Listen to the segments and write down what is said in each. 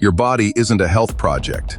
Your body isn't a health project.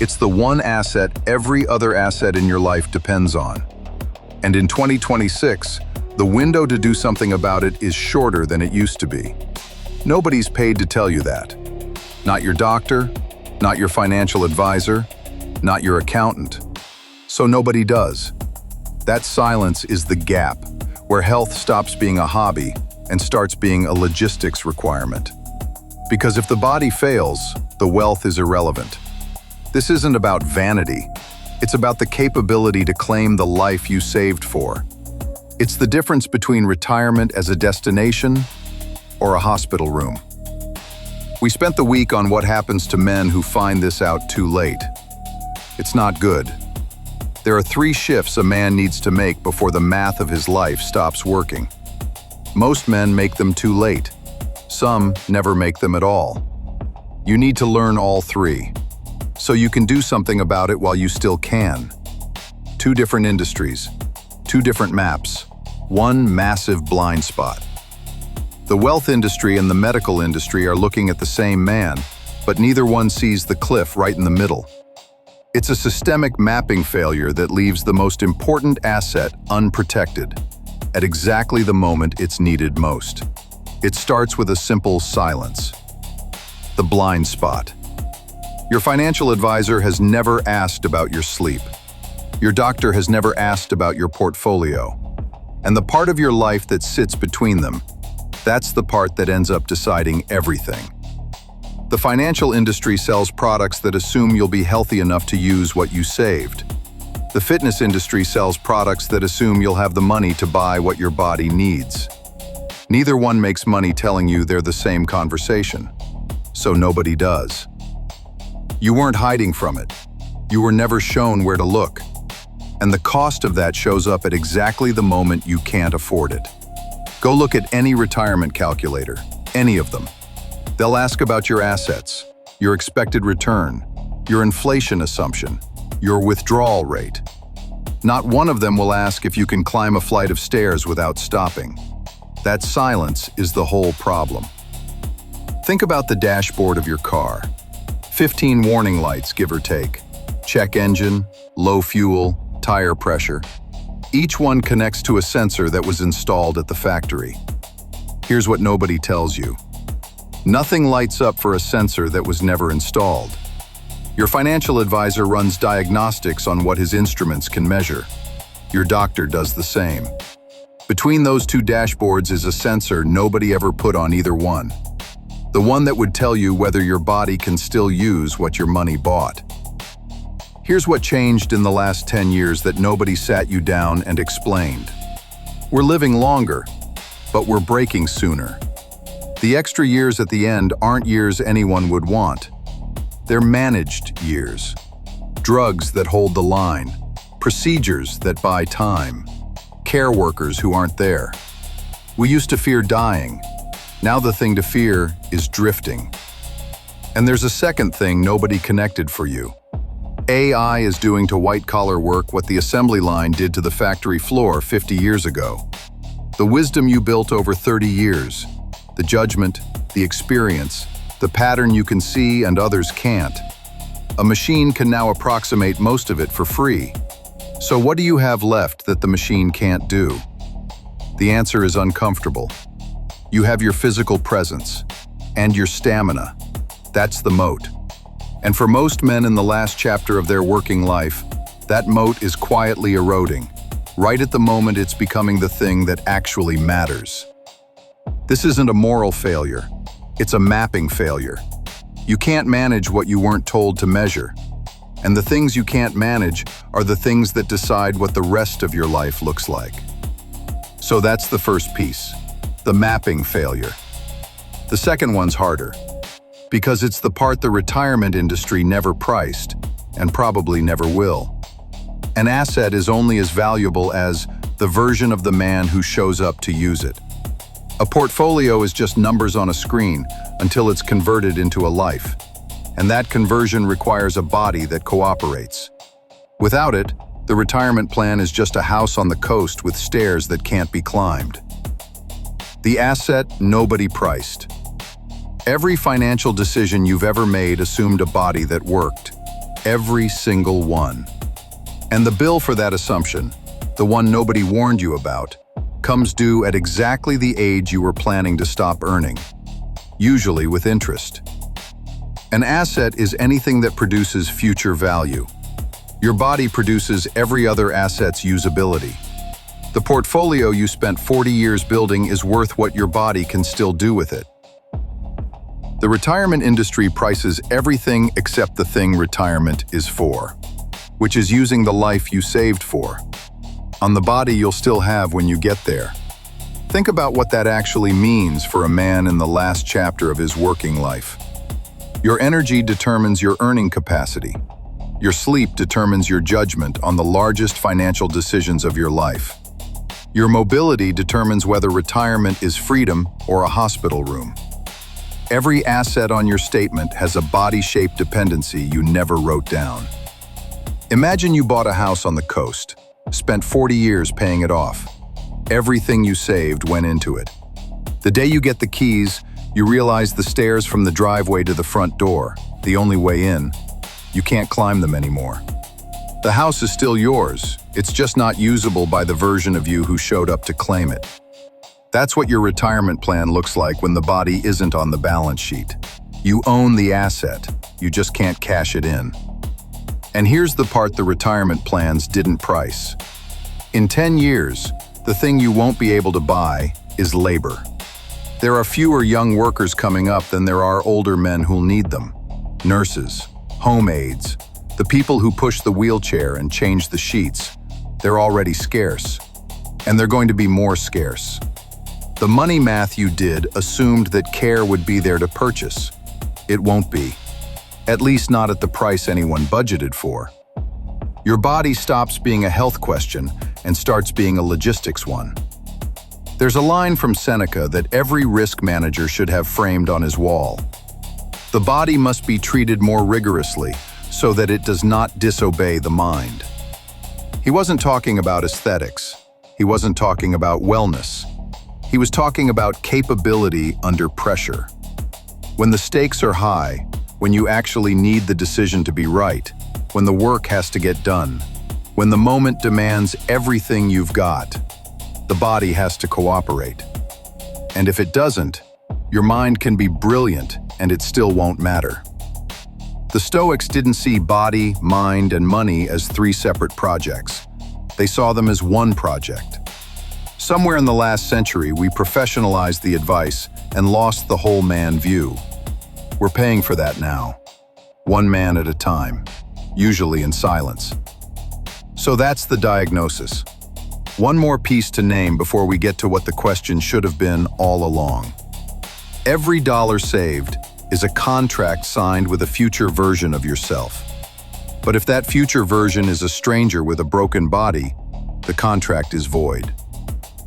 It's the one asset every other asset in your life depends on. And in 2026, the window to do something about it is shorter than it used to be. Nobody's paid to tell you that. Not your doctor, not your financial advisor, not your accountant. So nobody does. That silence is the gap, where health stops being a hobby and starts being a logistics requirement. Because if the body fails, the wealth is irrelevant. This isn't about vanity. It's about the capability to claim the life you saved for. It's the difference between retirement as a destination or a hospital room. We spent the week on what happens to men who find this out too late. It's not good. There are 3 shifts a man needs to make before the math of his life stops working. Most men make them too late. Some never make them at all. You need to learn all 3, so you can do something about it while you still can. 2 different industries, 2 different maps, 1 massive blind spot. The wealth industry and the medical industry are looking at the same man, but neither one sees the cliff right in the middle. It's a systemic mapping failure that leaves the most important asset unprotected at exactly the moment it's needed most. It starts with a simple silence. The blind spot. Your financial advisor has never asked about your sleep. Your doctor has never asked about your portfolio. And the part of your life that sits between them, that's the part that ends up deciding everything. The financial industry sells products that assume you'll be healthy enough to use what you saved. The fitness industry sells products that assume you'll have the money to buy what your body needs. Neither one makes money telling you they're the same conversation, so nobody does. You weren't hiding from it. You were never shown where to look. And the cost of that shows up at exactly the moment you can't afford it. Go look at any retirement calculator, any of them. They'll ask about your assets, your expected return, your inflation assumption, your withdrawal rate. Not one of them will ask if you can climb a flight of stairs without stopping. That silence is the whole problem. Think about the dashboard of your car. 15 warning lights, give or take. Check engine, low fuel, tire pressure. Each one connects to a sensor that was installed at the factory. Here's what nobody tells you. Nothing lights up for a sensor that was never installed. Your financial advisor runs diagnostics on what his instruments can measure. Your doctor does the same. Between those 2 dashboards is a sensor nobody ever put on either one. The one that would tell you whether your body can still use what your money bought. Here's what changed in the last 10 years that nobody sat you down and explained. We're living longer, but we're breaking sooner. The extra years at the end aren't years anyone would want. They're managed years. Drugs that hold the line. Procedures that buy time. Care workers who aren't there. We used to fear dying. Now the thing to fear is drifting. And there's a second thing nobody connected for you. AI is doing to white-collar work what the assembly line did to the factory floor 50 years ago. The wisdom you built over 30 years, the judgment, the experience, the pattern you can see and others can't. A machine can now approximate most of it for free. So what do you have left that the machine can't do? The answer is uncomfortable. You have your physical presence and your stamina. That's the moat. And for most men in the last chapter of their working life, that moat is quietly eroding, right at the moment it's becoming the thing that actually matters. This isn't a moral failure. It's a mapping failure. You can't manage what you weren't told to measure. And the things you can't manage are the things that decide what the rest of your life looks like. So that's the first piece, the mapping failure. The second one's harder, because it's the part the retirement industry never priced, and probably never will. An asset is only as valuable as the version of the man who shows up to use it. A portfolio is just numbers on a screen until it's converted into a life. And that conversion requires a body that cooperates. Without it, the retirement plan is just a house on the coast with stairs that can't be climbed. The asset nobody priced. Every financial decision you've ever made assumed a body that worked. Every single one. And the bill for that assumption, the one nobody warned you about, comes due at exactly the age you were planning to stop earning, usually with interest. An asset is anything that produces future value. Your body produces every other asset's usability. The portfolio you spent 40 years building is worth what your body can still do with it. The retirement industry prices everything except the thing retirement is for, which is using the life you saved for, on the body you'll still have when you get there. Think about what that actually means for a man in the last chapter of his working life. Your energy determines your earning capacity. Your sleep determines your judgment on the largest financial decisions of your life. Your mobility determines whether retirement is freedom or a hospital room. Every asset on your statement has a body-shaped dependency you never wrote down. Imagine you bought a house on the coast, spent 40 years paying it off. Everything you saved went into it. The day you get the keys, you realize the stairs from the driveway to the front door, the only way in, you can't climb them anymore. The house is still yours, it's just not usable by the version of you who showed up to claim it. That's what your retirement plan looks like when the body isn't on the balance sheet. You own the asset, you just can't cash it in. And here's the part the retirement plans didn't price. In 10 years, the thing you won't be able to buy is labor. There are fewer young workers coming up than there are older men who'll need them. Nurses, home aides, the people who push the wheelchair and change the sheets. They're already scarce, and they're going to be more scarce. The money math you did assumed that care would be there to purchase. It won't be. At least not at the price anyone budgeted for. Your body stops being a health question and starts being a logistics one. There's a line from Seneca that every risk manager should have framed on his wall. The body must be treated more rigorously so that it does not disobey the mind. He wasn't talking about aesthetics. He wasn't talking about wellness. He was talking about capability under pressure. When the stakes are high, when you actually need the decision to be right, when the work has to get done, when the moment demands everything you've got, the body has to cooperate. And if it doesn't, your mind can be brilliant and it still won't matter. The Stoics didn't see body, mind, and money as three separate projects. They saw them as one project. Somewhere in the last century, we professionalized the advice and lost the whole man view. We're paying for that now, one man at a time, usually in silence. So that's the diagnosis. One more piece to name before we get to what the question should have been all along. Every dollar saved is a contract signed with a future version of yourself. But if that future version is a stranger with a broken body, the contract is void.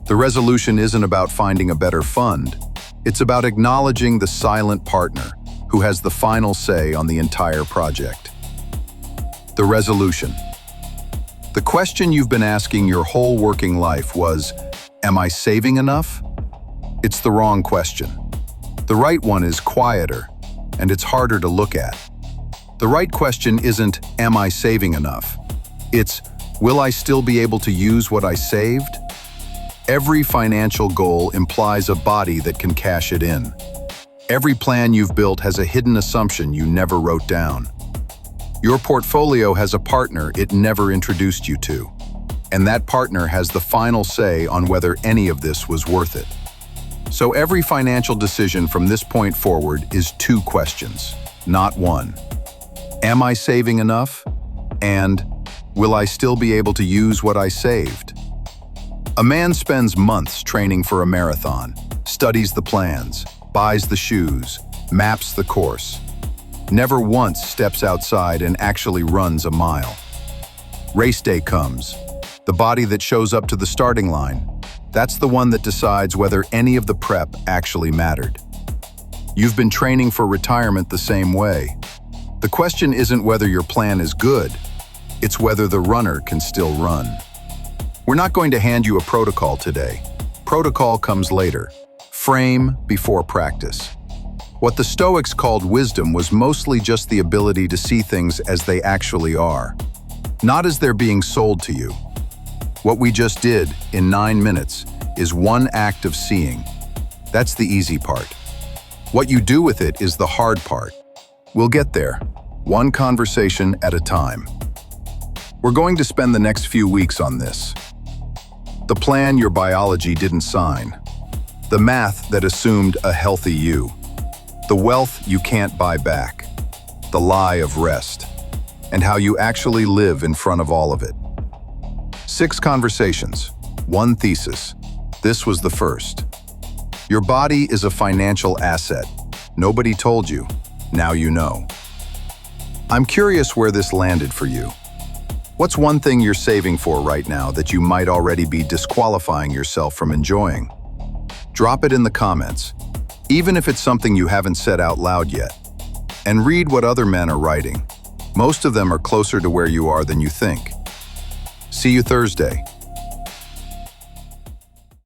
The resolution isn't about finding a better fund. It's about acknowledging the silent partner who has the final say on the entire project. The resolution. The question you've been asking your whole working life was, am I saving enough? It's the wrong question. The right one is quieter, and it's harder to look at. The right question isn't, am I saving enough? It's, will I still be able to use what I saved? Every financial goal implies a body that can cash it in. Every plan you've built has a hidden assumption you never wrote down. Your portfolio has a partner it never introduced you to, and that partner has the final say on whether any of this was worth it. So every financial decision from this point forward is two questions, not one. Am I saving enough? And will I still be able to use what I saved? A man spends months training for a marathon, studies the plans, buys the shoes, maps the course. Never once steps outside and actually runs a mile. Race day comes. The body that shows up to the starting line, that's the one that decides whether any of the prep actually mattered. You've been training for retirement the same way. The question isn't whether your plan is good, it's whether the runner can still run. We're not going to hand you a protocol today. Protocol comes later. Frame before practice. What the Stoics called wisdom was mostly just the ability to see things as they actually are, not as they're being sold to you. What we just did in 9 minutes is one act of seeing. That's the easy part. What you do with it is the hard part. We'll get there, one conversation at a time. We're going to spend the next few weeks on this. The plan your biology didn't sign. The math that assumed a healthy you. The wealth you can't buy back. The lie of rest. And how you actually live in front of all of it. 6 conversations, 1 thesis. This was the first. Your body is a financial asset. Nobody told you. Now you know. I'm curious where this landed for you. What's one thing you're saving for right now that you might already be disqualifying yourself from enjoying? Drop it in the comments, even if it's something you haven't said out loud yet. And read what other men are writing. Most of them are closer to where you are than you think. See you Thursday.